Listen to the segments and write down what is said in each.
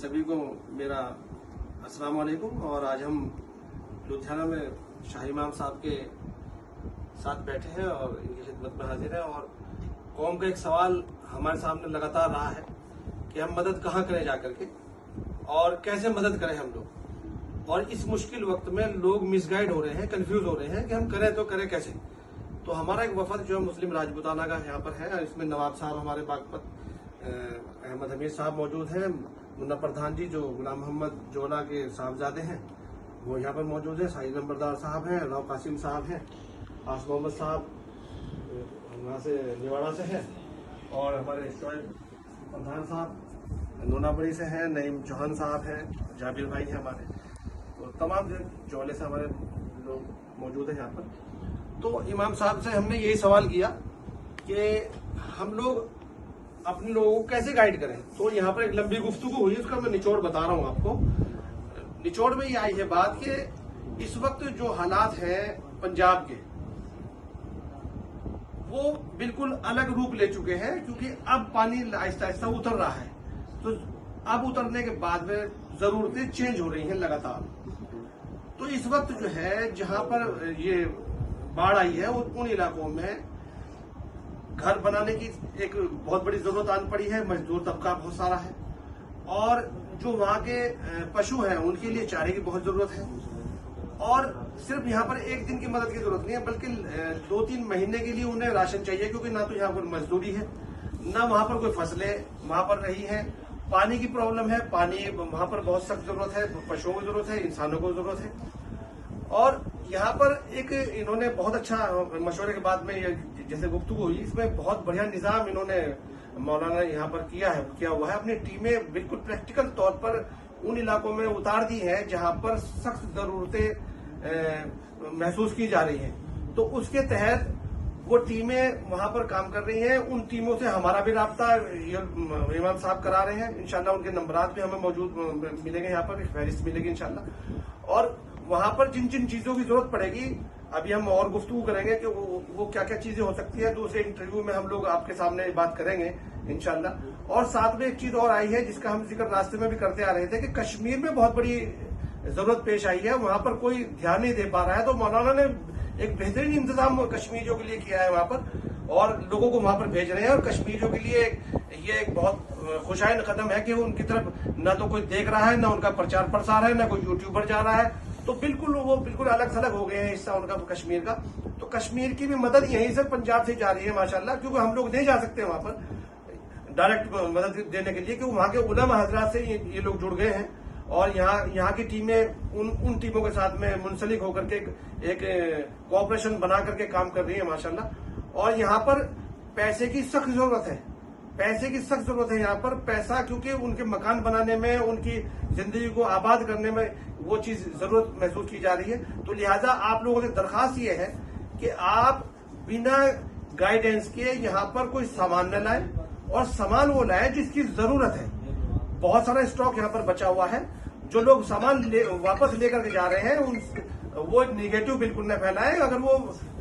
सभी को मेरा अस्सलाम वालेकुम। और आज हम लुधियाना में शाही इमाम साहब के साथ बैठे हैं और इनकी खिदमत में हाजिर हैं। और कौम का एक सवाल हमारे सामने लगातार रहा है कि हम मदद कहाँ करें जा करके और कैसे मदद करें हम लोग। और इस मुश्किल वक्त में लोग मिसगाइड हो रहे हैं, कंफ्यूज हो रहे हैं कि हम करें तो करें कैसे। तो हमारा एक वफद जो मुस्लिम राजपूताना का यहाँ पर है, और इसमें नवाब साहब हमारे बागपत अहमद हमीद साहब मौजूद हैं, मुन्ना प्रधान जी जो गुलाम मोहम्मद जोला के साहबजादे हैं वो यहाँ पर मौजूद है, साहिल नंबरदार साहब हैं, राव कासिम साहब हैं, आस मोहम्मद साहब वहाँ से निवाड़ा से हैं, और हमारे शोएब प्रधान साहब नूनाबड़ी से हैं, नईम चौहान साहब हैं, जाबिर भाई हैं हमारे, तो तमाम जोले से हमारे लोग मौजूद हैं यहाँ पर। तो इमाम साहब से हमने यही सवाल किया कि हम लोग अपने लोगों को कैसे गाइड करें। तो यहाँ पर एक लंबी गुफ्तगू हुई, उसका मैं निचोड़ बता रहा हूँ आपको। निचोड़ में ये आई है बात कि इस वक्त जो हालात हैं पंजाब के वो बिल्कुल अलग रूप ले चुके हैं, क्योंकि अब पानी आहिस्ता आहिस्ता उतर रहा है। तो अब उतरने के बाद में जरूरतें चेंज हो रही हैं लगातार। तो इस वक्त जो है जहां पर ये बाढ़ आई है उन इलाकों में घर बनाने की एक बहुत बड़ी जरूरत आन पड़ी है, मजदूर तबका बहुत सारा है, और जो वहां के पशु हैं उनके लिए चारे की बहुत जरूरत है। और सिर्फ यहाँ पर एक दिन की मदद की जरूरत नहीं है, बल्कि 2-3 महीने के लिए उन्हें राशन चाहिए, क्योंकि ना तो यहाँ पर मजदूरी है, ना वहां पर कोई फसलें वहां पर रही है, पानी की प्रॉब्लम है, पानी वहां पर बहुत सख्त जरूरत है, पशुओं की जरूरत है, इंसानों को जरूरत है। और यहाँ पर एक इन्होंने बहुत अच्छा मशवरे के बाद में ये जैसे गुफ्तगू हुई, इसमें बहुत बढ़िया निजाम इन्होंने मौलाना यहाँ पर किया हुआ है। अपनी टीमें बिल्कुल प्रैक्टिकल तौर पर उन इलाकों में उतार दी है जहाँ पर सख्त जरूरतें महसूस की जा रही हैं। तो उसके तहत वो टीमें वहां पर काम कर रही हैं। उन टीमों से हमारा भी राब्ता इमाम साहब करा रहे हैं। इंशाल्लाह उनके नंबरात भी हमें मौजूद मिलेंगे, यहाँ पर फहरिस्त मिलेगी इंशाल्लाह। और वहां पर जिन जिन चीजों की जरूरत पड़ेगी अभी हम और गुफ्तगू करेंगे कि वो क्या क्या चीजें हो सकती है। दूसरे इंटरव्यू में हम लोग आपके सामने बात करेंगे इंशाल्लाह। और साथ में एक चीज और आई है जिसका हम जिक्र रास्ते में भी करते आ रहे थे कि कश्मीर में बहुत बड़ी जरूरत पेश आई है, वहां पर कोई ध्यान नहीं दे पा रहा है। तो मौलाना ने एक बेहतरीन इंतजाम कश्मीरियों के लिए किया है वहां पर, और लोगों को वहां पर भेज रहे हैं। और कश्मीरियों के लिए ये एक बहुत खुशाइन कदम है कि उनकी तरफ न तो कोई देख रहा है, न उनका प्रचार प्रसार है, न कोई यूट्यूबर जा रहा है। तो बिल्कुल वो बिल्कुल अलग थलग हो गए हैं हिस्सा उनका कश्मीर का। तो कश्मीर की भी मदद यहीं से पंजाब से जा रही है माशाल्लाह, क्योंकि हम लोग नहीं जा सकते वहां पर डायरेक्ट मदद देने के लिए, क्योंकि वहां के उलमा हजरात से ये लोग जुड़ गए हैं। और यहाँ की टीमें उन टीमों के साथ में मुंसलिक होकर के एक कोऑपरेशन बना करके काम कर रही है माशाल्लाह। और यहाँ पर पैसे की सख्त जरूरत है, पैसे की सख्त जरूरत है यहाँ पर। पैसा क्योंकि उनके मकान बनाने में, उनकी जिंदगी को आबाद करने में वो चीज जरूरत महसूस की जा रही है। तो लिहाजा आप लोगों से दरखास्त ये है कि आप बिना गाइडेंस के यहाँ पर कोई सामान न लाएं, और सामान वो लाएं जिसकी जरूरत है। बहुत सारा स्टॉक यहाँ पर बचा हुआ है। जो लोग सामान वापस लेकर के जा रहे हैं वो निगेटिव बिल्कुल न फैलाएं। अगर वो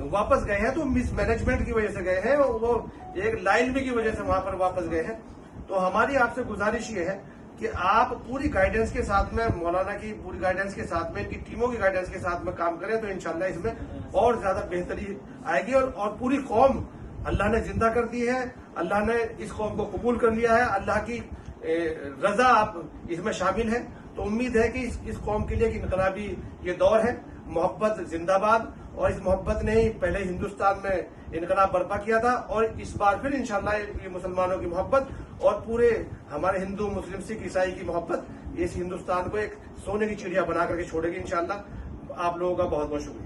वापस गए हैं तो मिसमैनेजमेंट की वजह से गए हैं, वो एक लाइलमी की वजह से वहां पर वापस गए हैं। तो हमारी आपसे गुजारिश ये है कि आप पूरी गाइडेंस के साथ में, मौलाना की पूरी गाइडेंस के साथ में, इनकी टीमों की गाइडेंस के साथ में काम करें, तो इंशाल्लाह इसमें और ज्यादा बेहतरी आएगी। और पूरी कौम अल्लाह ने जिंदा कर दी है, अल्लाह ने इस कौम को कबूल कर लिया है, अल्लाह की रजा आप इसमें शामिल है। तो उम्मीद है कि इस कौम के लिए एक इनकलाबी ये दौर है। मोहब्बत जिंदाबाद। और इस मोहब्बत ने ही पहले हिंदुस्तान में इनकलाब बर्पा किया था, और इस बार फिर इंशाल्लाह ये मुसलमानों की मोहब्बत और पूरे हमारे हिंदू, मुस्लिम, सिख, ईसाई की मोहब्बत इस हिंदुस्तान को एक सोने की चिड़िया बना करके छोड़ेगी इंशाल्लाह। आप लोगों का बहुत बहुत शुक्रिया।